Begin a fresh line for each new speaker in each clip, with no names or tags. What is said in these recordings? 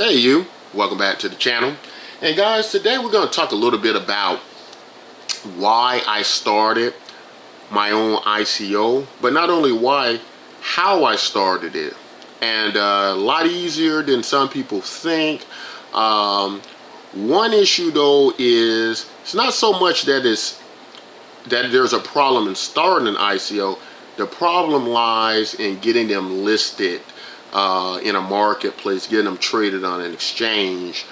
Hey you, welcome back to the channel. And guys, today we're going to talk a little bit about why I started my own ICO, but not only why, how I started it. And a lot easier than some people think. One issue though is it's not so much that there's a problem in starting an ICO. The problem lies in getting them listed in a marketplace, getting them traded on an exchange.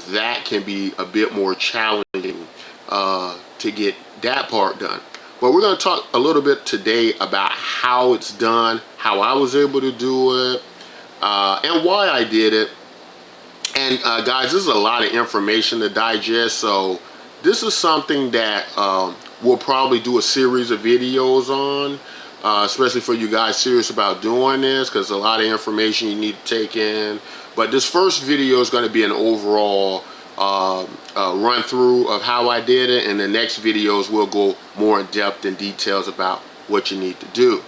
That can be a bit more challenging to get that part done. But we're going to talk a little bit today about how it's done, how I was able to do it, and why I did it. And guys, this is a lot of information to digest, so this is something that we'll probably do a series of videos on. Especially for you guys serious about doing this, because a lot of information you need to take in. But this first video is going to be an overall run through of how I did it, and the next videos will go more in depth and details about what you need to do.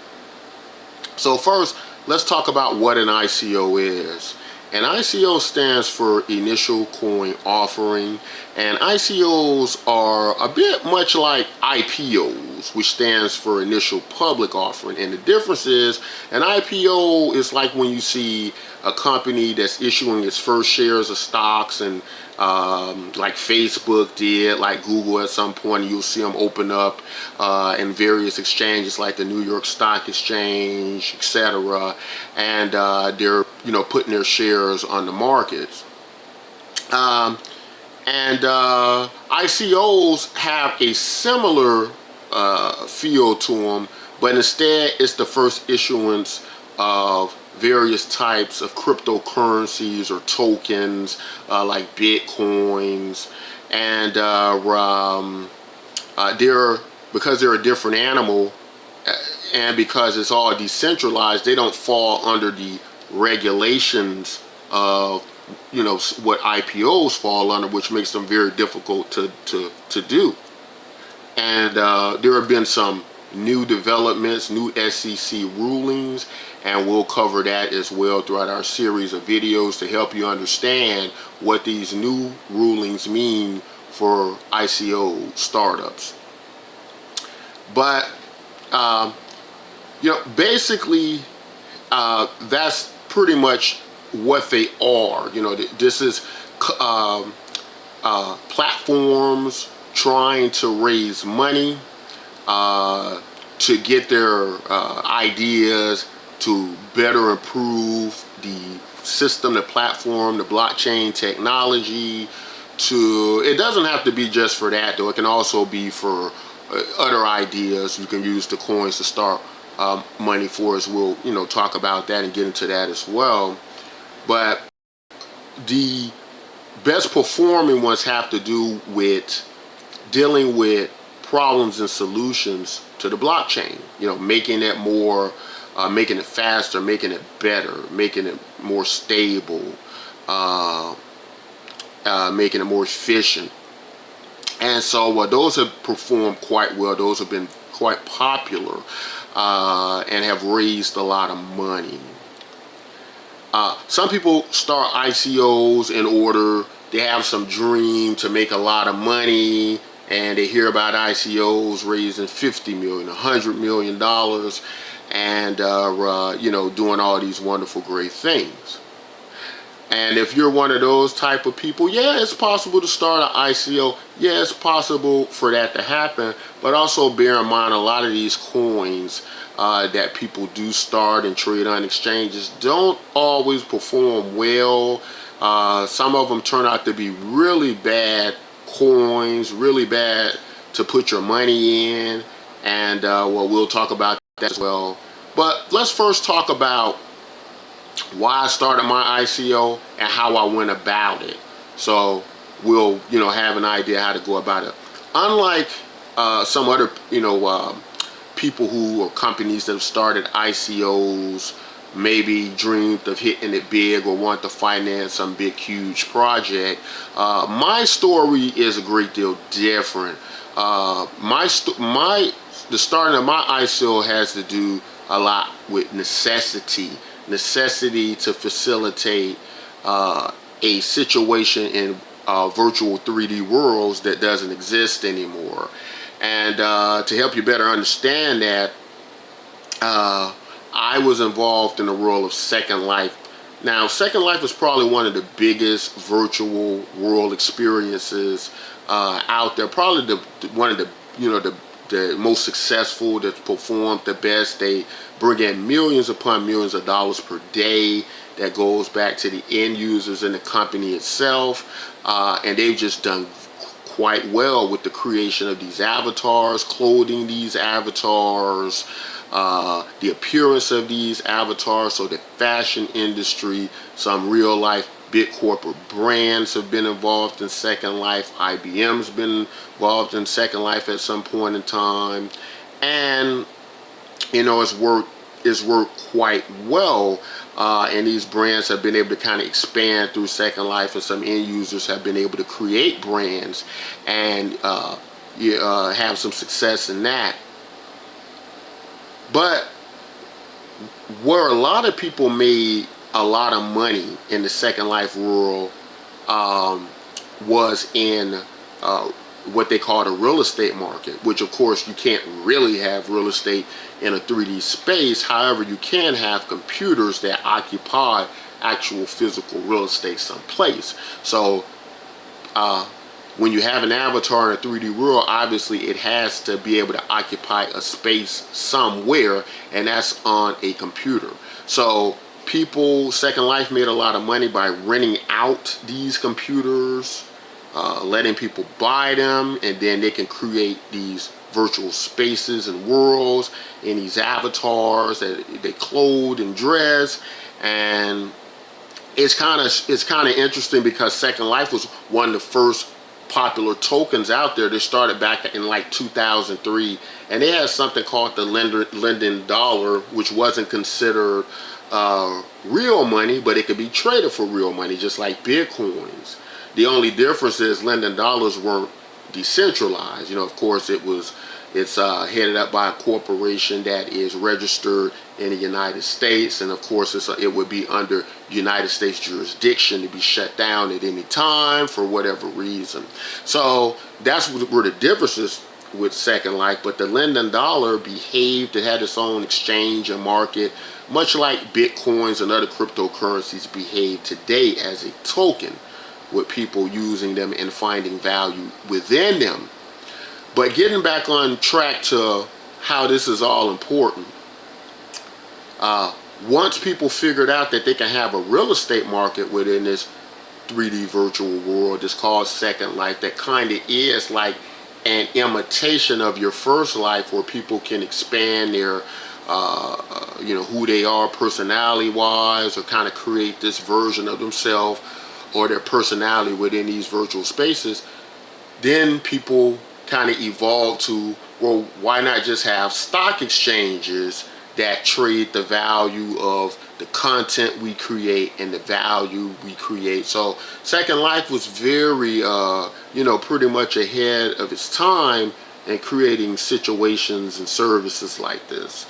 So first, let's talk about what an ICO is. An ICO stands for initial coin offering, and ICOs are a bit much like IPOs, which stands for initial public offering. And the difference is an IPO is like when you see a company that's issuing its first shares of stocks, and like Facebook did, like Google at some point, you'll see them open up in various exchanges like the New York Stock Exchange, etc. And they're putting their shares on the markets. ICOs have a similar feel to them, but instead it's the first issuance of various types of cryptocurrencies or tokens like bitcoins, and because they're a different animal, and because it's all decentralized, they don't fall under the regulations of what IPOs fall under, which makes them very difficult to do. And there have been some new developments, new SEC rulings, and we'll cover that as well throughout our series of videos to help you understand what these new rulings mean for ICO startups. But basically that's pretty much what they are. This is platforms trying to raise money to get their ideas to better improve the system, the platform, the blockchain technology. It doesn't have to be just for that though. It can also be for other ideas. You can use the coins to start money for us. We'll talk about that and get into that as well. But the best performing ones have to do with dealing with problems and solutions to the blockchain. Making it more, making it faster, making it better, making it more stable, making it more efficient. And so those have performed quite well. Those have been quite popular and have raised a lot of money. Some people start ICOs in order, they have some dream to make a lot of money, and they hear about ICOs raising $50 million, $100 million, and doing all these wonderful, great things. And if you're one of those type of people, yeah, it's possible to start an ICO. Yeah, it's possible for that to happen. But also bear in mind, a lot of these coins that people do start and trade on exchanges don't always perform well. Some of them turn out to be really bad coins, really bad to put your money in. And we'll talk about that as well. But let's first talk about why I started my ICO and how I went about it, so we'll have an idea how to go about it. Unlike some other people or companies that have started ICOs, maybe dreamed of hitting it big or want to finance some big huge project, my story is a great deal different. The starting of my ICO has to do a lot with necessity to facilitate a situation in virtual 3D worlds that doesn't exist anymore. And to help you better understand that, I was involved in the world of Second Life. Now, Second Life is probably one of the biggest virtual world experiences out there. Probably one of the the most successful, that's performed the best. They bring in millions upon millions of dollars per day. That goes back to the end users and the company itself, and they've just done quite well with the creation of these avatars, clothing these avatars, the appearance of these avatars. So the fashion industry, some real life big corporate brands have been involved in Second Life. IBM's been involved in Second Life at some point in time, and it's worked quite well. And these brands have been able to kind of expand through Second Life, and some end users have been able to create brands and have some success in that. But where a lot of people made a lot of money in the Second Life world was in what they call the real estate market, which of course you can't really have real estate in a 3D space. However, you can have computers that occupy actual physical real estate someplace. So when you have an avatar in a 3D world, obviously it has to be able to occupy a space somewhere, and that's on a computer. So Second Life made a lot of money by renting out these computers, letting people buy them, and then they can create these virtual spaces and worlds and these avatars that they clothe and dress. And it's kind of interesting because Second Life was one of the first popular tokens out there. They started back in like 2003, and they had something called the Linden Dollar, which wasn't considered real money, but it could be traded for real money, just like Bitcoins. The only difference is Linden Dollars weren't decentralized. Of course, it's headed up by a corporation that is registered in the United States, and of course it would be under United States jurisdiction to be shut down at any time for whatever reason. So that's where the difference is with Second Life. But the Linden Dollar behaved, it had its own exchange and market, much like Bitcoins and other cryptocurrencies behave today as a token, with people using them and finding value within them. But getting back on track to how this is all important, once people figured out that they can have a real estate market within this 3D virtual world, it's called Second Life, that kind of is like an imitation of your first life, where people can expand their who they are personality wise, or kind of create this version of themselves or their personality within these virtual spaces. Then people kind of evolved to, well, why not just have stock exchanges that trade the value of the content we create and the value we create. So Second Life was very pretty much ahead of its time in creating situations and services like this.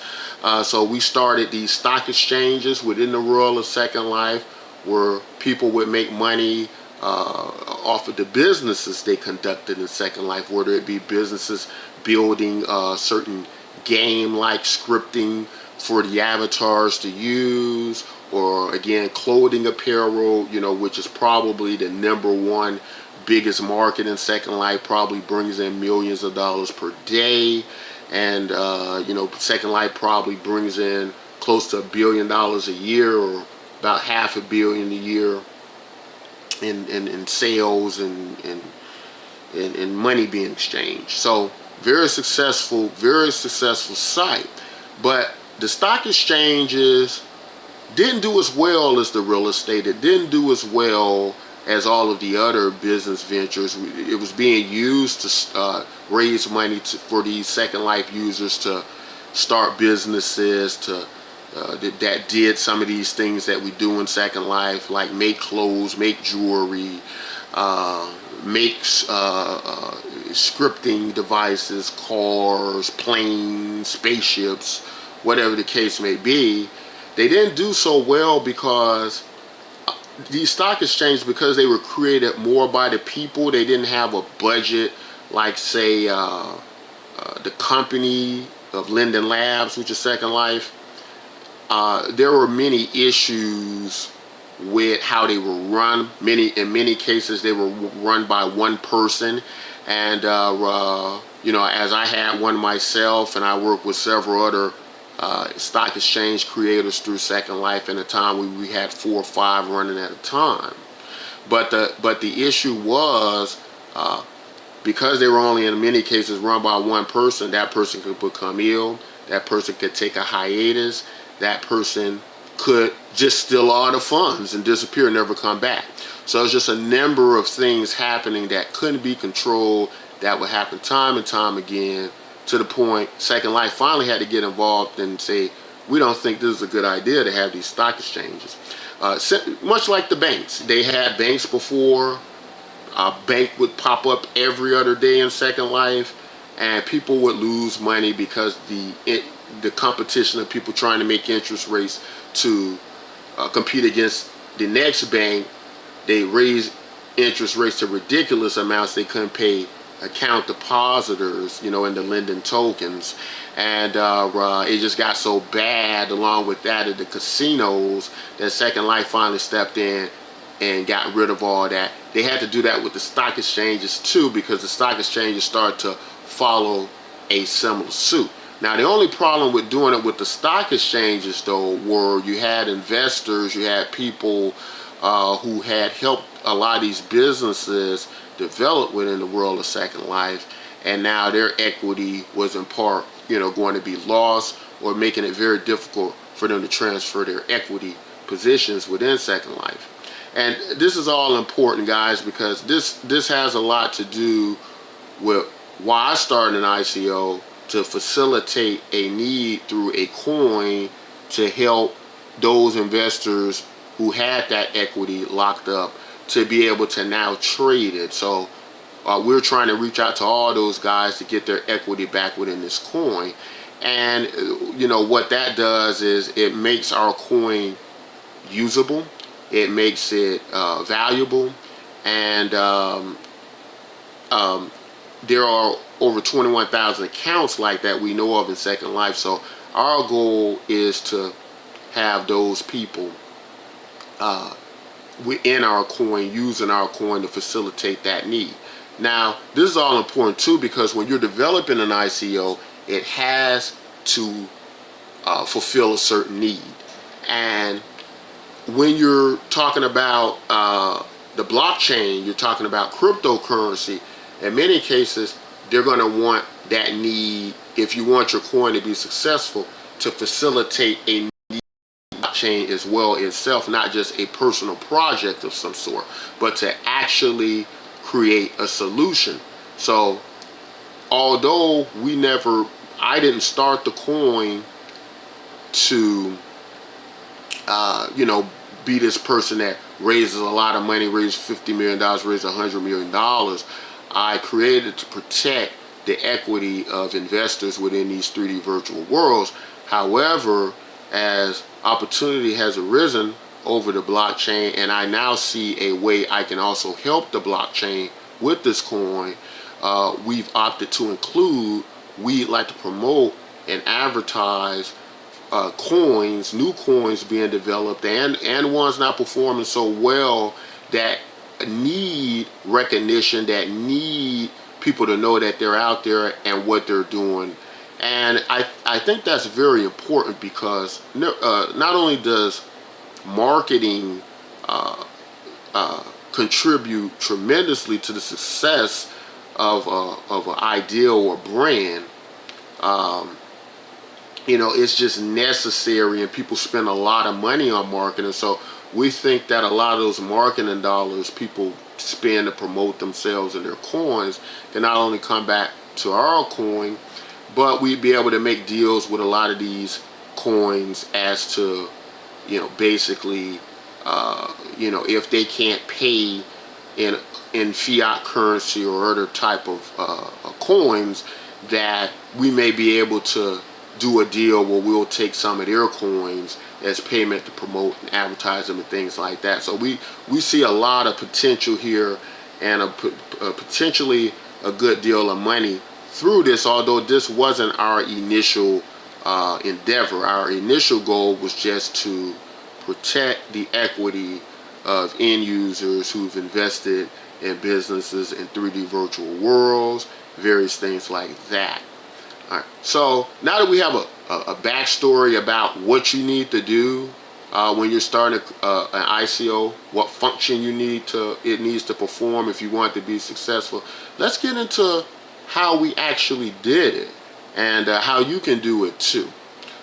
So we started these stock exchanges within the world of Second Life, where people would make money off of the businesses they conducted in Second Life, whether it be businesses building certain game-like scripting for the avatars to use, or again clothing apparel, which is probably the #1 biggest market in Second Life, probably brings in millions of dollars per day. And Second Life probably brings in close to $1 billion a year, or about $500 million a year in sales and money being exchanged. So very successful site. But the stock exchanges didn't do as well as the real estate. It didn't do as well as all of the other business ventures. It was being used to raise money for these Second Life users to start businesses, that did some of these things that we do in Second Life, like make clothes, make jewelry, make scripting devices, cars, planes, spaceships, whatever the case may be. They didn't do so well because these stock exchanges, because they were created more by the people, they didn't have a budget like, say, the company of Linden Labs, which is Second Life. There were many issues with how they were run. In many cases, they were run by one person, and as I had one myself, and I worked with several other stock exchange creators through Second Life. In a time we had 4 or 5 running at a time. But the issue was, because they were only in many cases run by one person, that person could become ill, that person could take a hiatus, that person could just steal all the funds and disappear and never come back. So it's just a number of things happening that couldn't be controlled, that would happen time and time again, to the point Second Life finally had to get involved and say, we don't think this is a good idea to have these stock exchanges. Much like the banks. They had banks before. A bank would pop up every other day in Second Life, and people would lose money because the competition of people trying to make interest rates to compete against the next bank. They raised interest rates to ridiculous amounts. They couldn't pay account depositors, in the Linden tokens, and it just got so bad, along with that of the casinos, that Second Life finally stepped in and got rid of all that. They had to do that with the stock exchanges too, because the stock exchanges started to follow a similar suit. Now, the only problem with doing it with the stock exchanges, though, were you had investors, you had people who had helped a lot of these businesses develop within the world of Second Life, and now their equity was in part, going to be lost, or making it very difficult for them to transfer their equity positions within Second Life. And this is all important, guys, because this has a lot to do with why I started an ICO, to facilitate a need through a coin to help those investors who had that equity locked up to be able to now trade it. So we're trying to reach out to all those guys to get their equity back within this coin. And what that does is it makes our coin usable, it makes it valuable, and there are over 21,000 accounts like that we know of in Second Life. So our goal is to have those people within our coin, using our coin to facilitate that need. Now, this is all important too, because when you're developing an ICO, it has to fulfill a certain need. And when you're talking about the blockchain, you're talking about cryptocurrency. In many cases, they're going to want that need, if you want your coin to be successful, to facilitate a blockchain as well itself, not just a personal project of some sort, but to actually create a solution. So although I didn't start the coin to be this person that raises a lot of money, raises $50 million, raises $100 million. I created to protect the equity of investors within these 3D virtual worlds. However, as opportunity has arisen over the blockchain, and I now see a way I can also help the blockchain with this coin, we've opted to include, we'd like to promote and advertise coins, new coins being developed, and ones not performing so well, that need recognition, that need people to know that they're out there and what they're doing. And I think that's very important, because not only does marketing contribute tremendously to the success of an ideal or brand, it's just necessary, and people spend a lot of money on marketing. So we think that a lot of those marketing dollars people spend to promote themselves and their coins can not only come back to our coin, but we'd be able to make deals with a lot of these coins as to, basically, if they can't pay in fiat currency or other type of coins, that we may be able to do a deal where we'll take some of their coins as payment to promote and advertise them and things like that. So we see a lot of potential here, and a potentially a good deal of money through this, although this wasn't our initial endeavor. Our initial goal was just to protect the equity of end users who've invested in businesses in 3D virtual worlds, various things like that. All right. So now that we have a backstory about what you need to do when you're starting an ICO, what function it needs to perform if you want to be successful, let's get into how we actually did it and how you can do it too.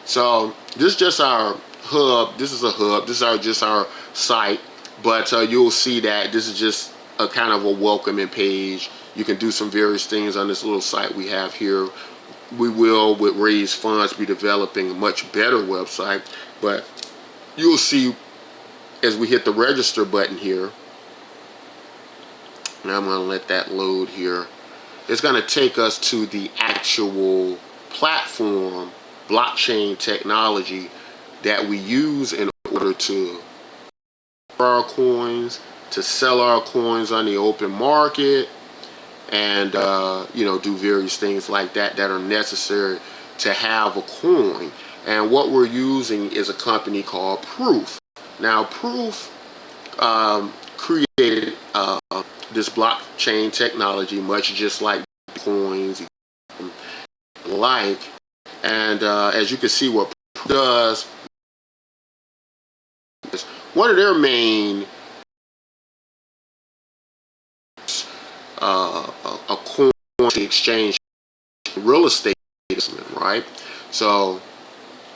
So this is just our hub. This is a hub. This is just our site, but you'll see that this is just a kind of a welcoming page. You can do some various things on this little site we have here. We will, with raised funds, be developing a much better website, but you'll see as we hit the register button here. Now I'm going to let that load here. It's going to take us to the actual platform, blockchain technology that we use in order to our coins, to sell our coins on the open market, and do various things like that that are necessary to have a coin. And what we're using is a company called Proof. Now Proof created this blockchain technology, much just like coins, and as you can see, what Proof does is one of their main a coin exchange real estate investment, right? So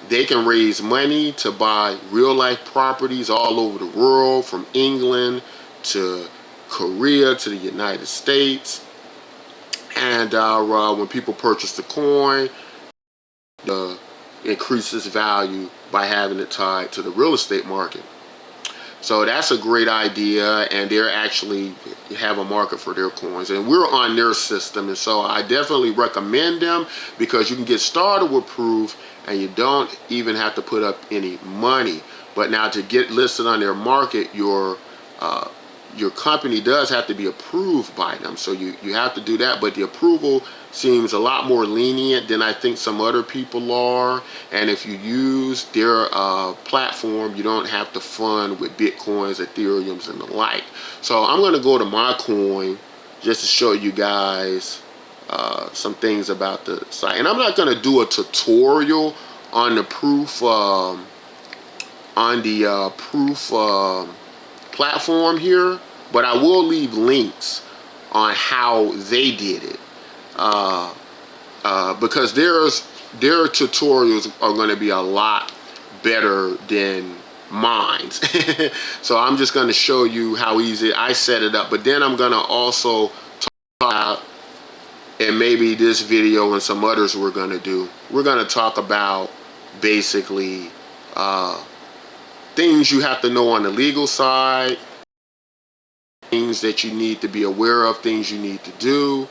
they can raise money to buy real life properties all over the world, from England to Korea to the United States. And when people purchase the coin, increases value by having it tied to the real estate market. So that's a great idea, and they actually have a market for their coins, and we're on their system. And so I definitely recommend them, because you can get started with Proof and you don't even have to put up any money. But now to get listed on their market, your company does have to be approved by them. So you have to do that, but the approval seems a lot more lenient than I think some other people are. And if you use their platform, you don't have to fund with Bitcoins, Ethereums, and the like. So I'm going to go to my coin just to show you guys some things about the site. And I'm not going to do a tutorial on the Proof platform here, but I will leave links on how they did it, because their tutorials are going to be a lot better than mine. So I'm just going to show you how easy I set it up, but then I'm going to also talk about, and maybe this video and some others we're going to talk about basically things you have to know on the legal side, things that you need to be aware of, things you need to do,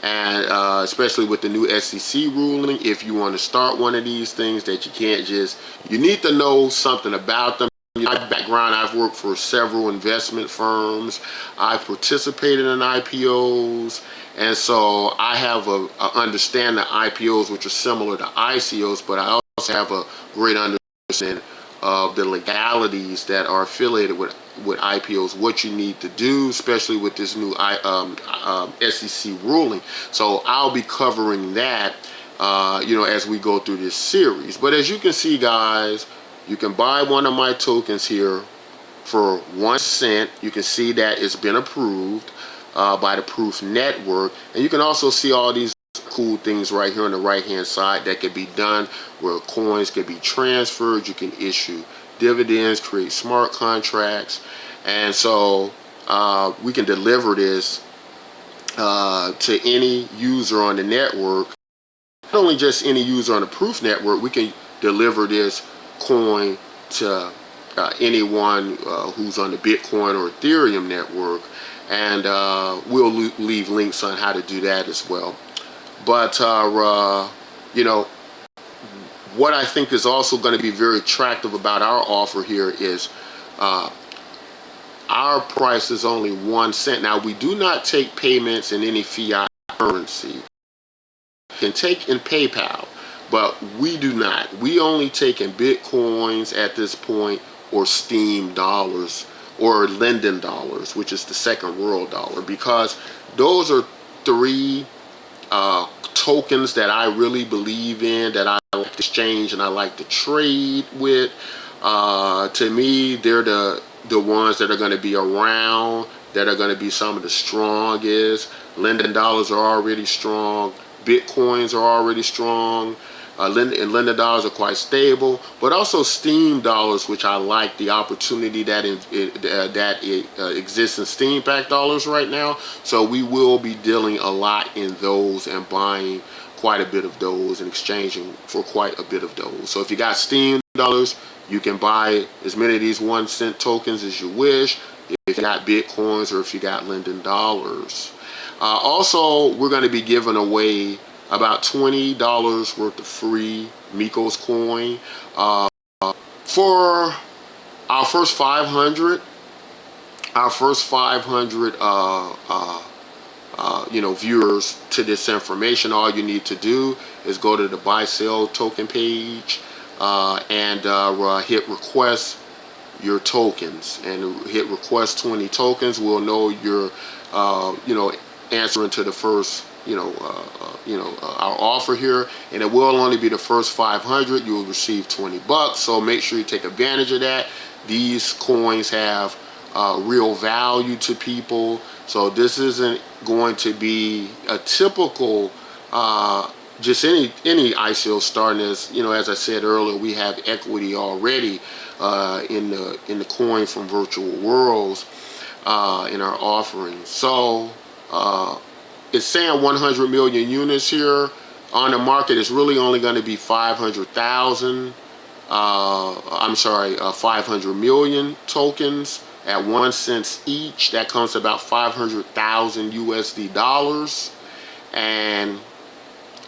and especially with the new SEC ruling, if you want to start one of these things, that you need to know something about them. My background, I've worked for several investment firms. I've participated in IPOs, and so I have a understanding of IPOs, which are similar to ICOs, but I also have a great understanding of the legalities that are affiliated with IPOs, what you need to do, especially with this new SEC ruling. So I'll be covering that, as we go through this series. But as you can see, guys, you can buy one of my tokens here for 1 cent. You can see that it's been approved by the Proof Network, and you can also see all these cool things right here on the right hand side that can be done, where coins can be transferred. You can issue dividends, create smart contracts, and so we can deliver this to any user on the network. Not only just any user on the Proof Network, we can deliver this coin to anyone who's on the Bitcoin or Ethereum network, and we'll leave links on how to do that as well. But what I think is also going to be very attractive about our offer here is our price is only 1 cent. Now, we do not take payments in any fiat currency. You can take in PayPal, but we do not. We only take in Bitcoins at this point, or Steam dollars, or Linden dollars, which is the second world dollar, because those are 3 tokens that I really believe in, that I like to exchange and I like to trade with. To me, they're the ones that are going to be around, that are going to be some of the strongest. Linden dollars are already strong. Bitcoins are already strong. Linden dollars are quite stable, but also Steam dollars, which I like the opportunity that exists in Steam backed dollars right now. So we will be dealing a lot in those and buying quite a bit of those and exchanging for quite a bit of those. So if you got Steam dollars, you can buy as many of these 1 cent tokens as you wish. If you got Bitcoins or if you got Linden dollars. Also, we're going to be giving away about $20 worth of free MykosCoin for our first 500. Our first 500 viewers to this information. All you need to do is go to the buy sell token page and hit request your tokens, and hit request 20 tokens. We'll know you're answering to the first our offer here, and it will only be the first 500. You will receive $20, so make sure you take advantage of that. These coins have real value to people, so this isn't going to be a typical just any ICO starting. As I said earlier, we have equity already in the coin from virtual worlds in our offerings. So it's saying 100 million units here on the market. It's really only going to be 500,000. 500 million tokens at 1 cent each. That comes to about 500,000 USD dollars, and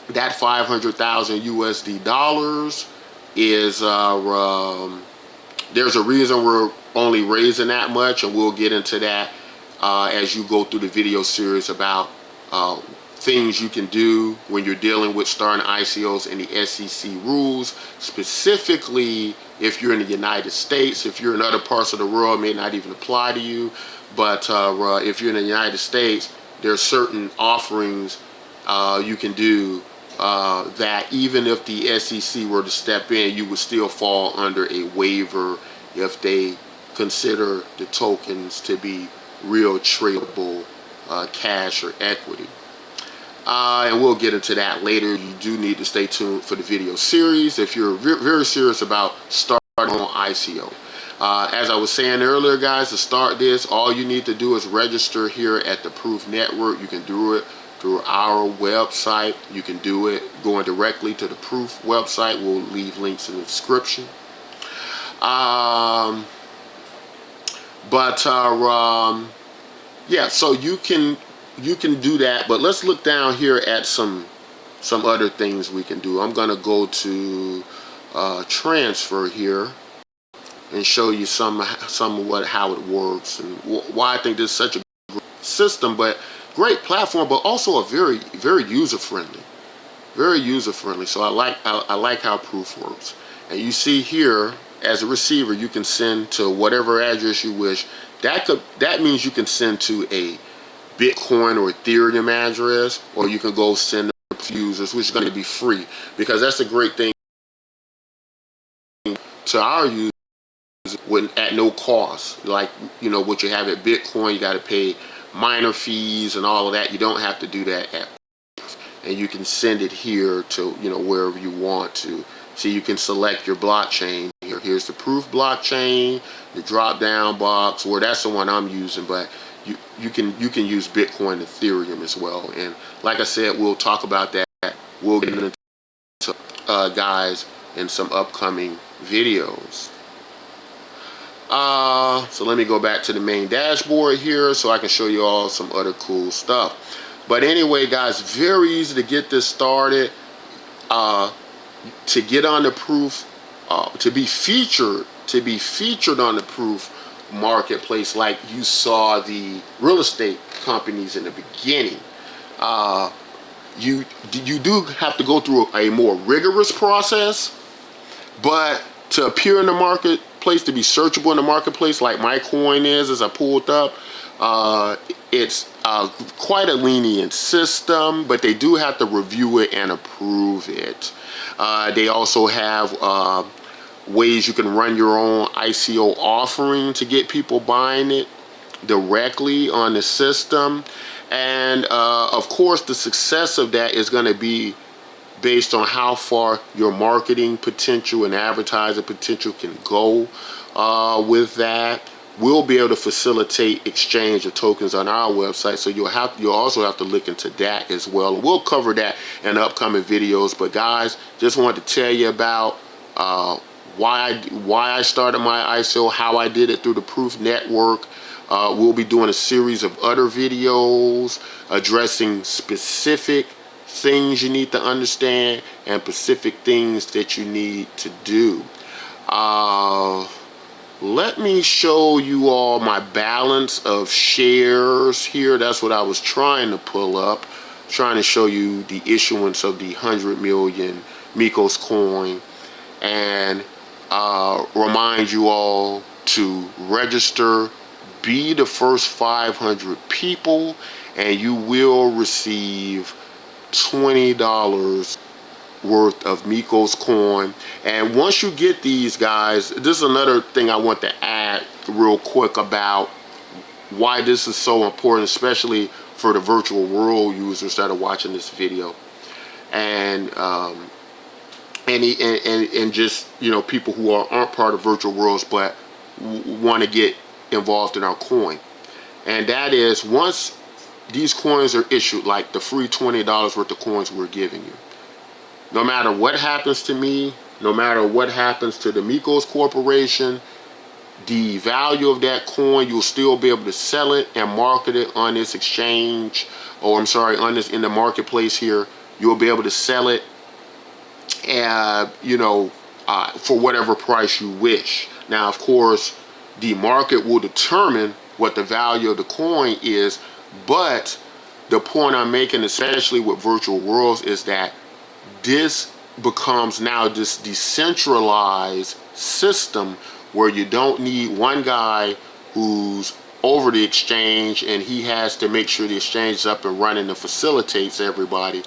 that 500,000 USD dollars is there's a reason we're only raising that much, and we'll get into that as you go through the video series about things you can do when you're dealing with starting ICOs and the SEC rules, specifically if you're in the United States. If you're in other parts of the world, it may not even apply to you, but if you're in the United States, there's certain offerings you can do that even if the SEC were to step in, you would still fall under a waiver if they consider the tokens to be real tradable cash or equity. And we'll get into that later. You do need to stay tuned for the video series if you're very serious about starting on ICO. As I was saying earlier, guys, to start this, all you need to do is register here at the Proof Network. You can do it through our website. You can do it going directly to the Proof website. We'll leave links in the description. Yeah, so you can do that, but let's look down here at some other things we can do. I'm gonna go to transfer here and show you some of how it works and why I think this is such a great system, but great platform, but also a very user friendly, So I like how Proof works. And you see here, as a receiver, you can send to whatever address you wish. That means you can send to a Bitcoin or Ethereum address, or you can go send to users, which is going to be free, because that's the great thing to our users at no cost. Like, what you have at Bitcoin, you got to pay miner fees and all of that. You don't have to do that at Proof, and you can send it here to wherever you want to. So you can select your blockchain here. Here's the Proof blockchain, the drop down box, where that's the one I'm using, but you can use Bitcoin, Ethereum as well. And like I said, we'll talk about that. We'll get into guys in some upcoming videos. So let me go back to the main dashboard here so I can show you all some other cool stuff. But anyway, guys, very easy to get this started. to get on the proof, to be featured on the proof marketplace, like you saw the real estate companies in the beginning. You do have to go through a more rigorous process, but to appear in the marketplace, to be searchable in the marketplace, like MykosCoin is, as I pulled up, it's quite a lenient system, but they do have to review it and approve it. They also have ways you can run your own ICO offering to get people buying it directly on the system. And of course, the success of that is going to be based on how far your marketing potential and advertising potential can go with that. We'll be able to facilitate exchange of tokens on our website, so you'll also have to look into that as well. We'll cover that in upcoming videos. But guys, just wanted to tell you about why I started my ICO, how I did it through the Proof Network. We'll be doing a series of other videos addressing specific things you need to understand and specific things that you need to do. Let me show you all my balance of shares here. That's what I was trying to pull up, trying to show you the issuance of the 100 million MykosCoin, and remind you all to register, be the first 500 people, and you will receive $20 worth of MykosCoin. And once you get these, guys, this is another thing I want to add real quick about why this is so important, especially for the virtual world users that are watching this video, and just, you know, people who aren't part of virtual worlds but want to get involved in our coin. And that is, once these coins are issued, like the free $20 worth of coins we're giving you, no matter what happens to me, no matter what happens to the Mykos Corporation, the value of that coin, you'll still be able to sell it and market it on this exchange, or I'm sorry, on this, in the marketplace here. You'll be able to sell it, you know, for whatever price you wish. Now, of course, the market will determine what the value of the coin is, but the point I'm making, especially with virtual worlds, is that this becomes now this decentralized system where you don't need one guy who's over the exchange and he has to make sure the exchange is up and running and facilitates everybody.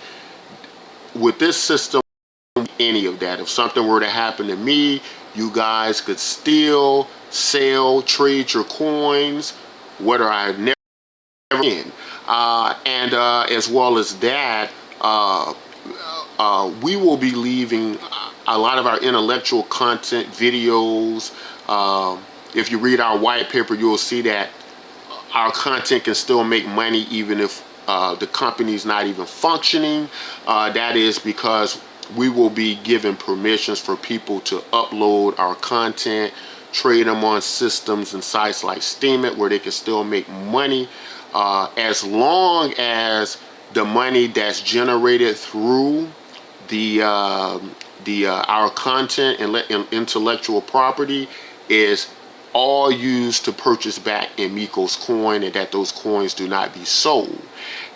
With this system, any of that, if something were to happen to me, you guys could still sell, trade your coins, whether I never in. And as well as that, we will be leaving a lot of our intellectual content videos. If you read our white paper, you'll see that our content can still make money even if the company's not even functioning. That is because we will be giving permissions for people to upload our content, trade them on systems and sites like Steemit, where they can still make money, as long as the money that's generated through our content and intellectual property is all used to purchase back in MykosCoin, and that those coins do not be sold.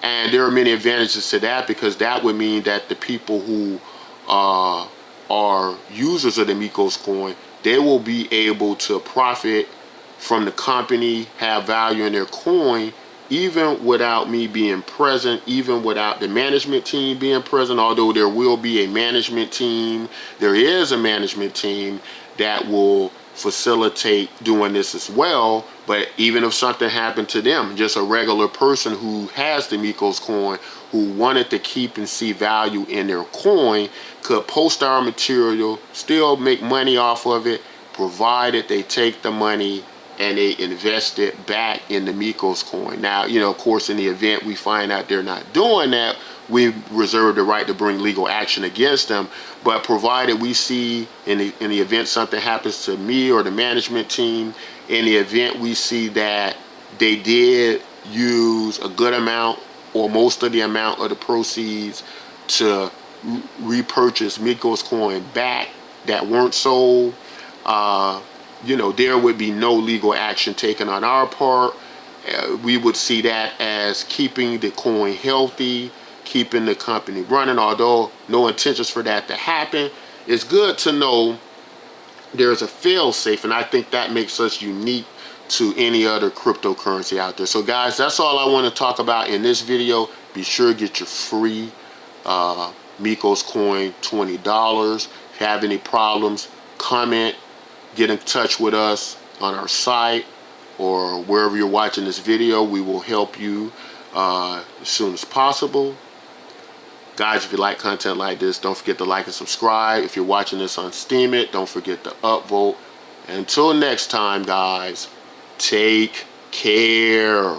And there are many advantages to that, because that would mean that the people who are users of the MykosCoin, they will be able to profit from the company, have value in their coin, even without me being present, even without the management team being present. Although there will be a management team, there is a management team that will facilitate doing this as well. But even if something happened to them, just a regular person who has the MykosCoin, who wanted to keep and see value in their coin, could post our material, still make money off of it, provided they take the money and they invest it back in the MykosCoin. Now, you know, of course, in the event we find out they're not doing that, we reserve the right to bring legal action against them. But provided we see in the event something happens to me or the management team, in the event we see that they did use a good amount or most of the amount of the proceeds to repurchase MykosCoin back that weren't sold, there would be no legal action taken on our part. We would see that as keeping the coin healthy, keeping the company running, although no intentions for that to happen. It's good to know there's a fail-safe, and I think that makes us unique to any other cryptocurrency out there. So guys, that's all I want to talk about in this video. Be sure to get your free MykosCoin $20. If you have any problems, comment, get in touch with us on our site or wherever you're watching this video. We will help you as soon as possible. Guys, if you like content like this, don't forget to like and subscribe. If you're watching this on Steemit, don't forget to upvote. Until next time, guys, take care.